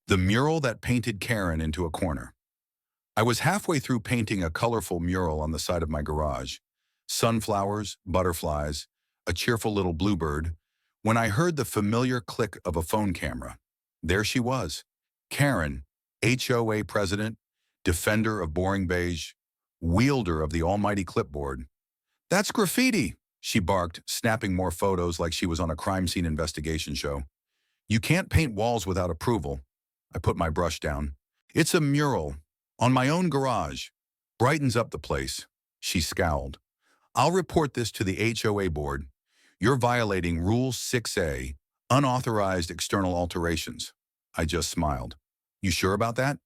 The mural that painted Karen into a corner. I was halfway through painting a colorful mural on the side of my garage. Sunflowers, butterflies, a cheerful little bluebird, when I heard the familiar click of a phone camera. There she was, Karen, HOA president, defender of boring beige, wielder of the almighty clipboard. "That's graffiti," she barked, snapping more photos like she was on a crime scene investigation show. "You can't paint walls without approval." I put my brush down. "It's a mural, on my own garage. Brightens up the place." She scowled. "I'll report this to the HOA board. You're violating Rule 6A, unauthorized external alterations." I just smiled. "You sure about that?"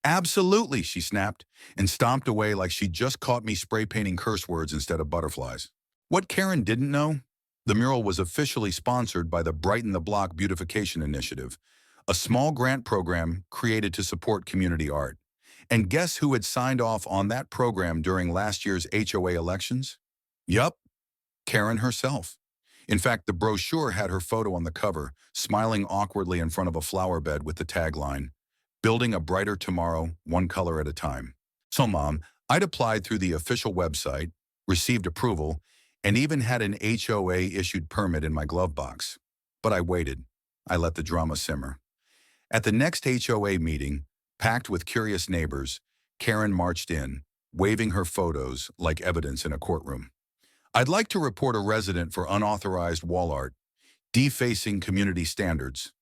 "Absolutely," she snapped, and stomped away like she'd just caught me spray painting curse words instead of butterflies. What Karen didn't know? The mural was officially sponsored by the Brighten the Block Beautification Initiative, a small grant program created to support community art. And guess who had signed off on that program during last year's HOA elections? Yup, Karen herself. In fact, the brochure had her photo on the cover, smiling awkwardly in front of a flower bed with the tagline, "Building a brighter tomorrow, one color at a time." So, Mom, I'd applied through the official website, received approval, and even had an HOA-issued permit in my glove box. But I waited. I let the drama simmer. At the next HOA meeting, packed with curious neighbors, Karen marched in, waving her photos like evidence in a courtroom. "I'd like to report a resident for unauthorized wall art, defacing community standards."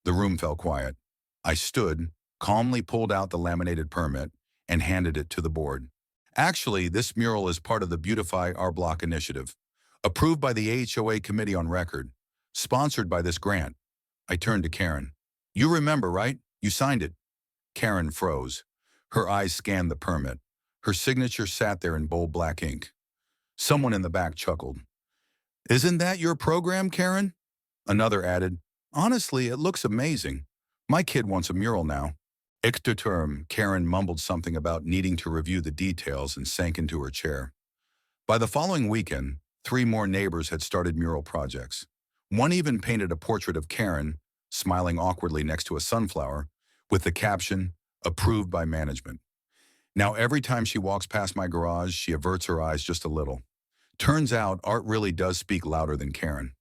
The room fell quiet. I stood, calmly pulled out the laminated permit, and handed it to the board. "Actually, this mural is part of the Beautify Our Block initiative, approved by the HOA committee on record, sponsored by this grant." I turned to Karen. "You remember, right? You signed it." Karen froze. Her eyes scanned the permit. Her signature sat there in bold black ink. Someone in the back chuckled. "Isn't that your program, Karen?" Another added, "Honestly, it looks amazing. My kid wants a mural now." Ictoterm, Karen mumbled something about needing to review the details and sank into her chair. By the following weekend, 3 more neighbors had started mural projects. One even painted a portrait of Karen, smiling awkwardly next to a sunflower, with the caption, "Approved by management." Now every time she walks past my garage, she averts her eyes just a little. Turns out art really does speak louder than Karen.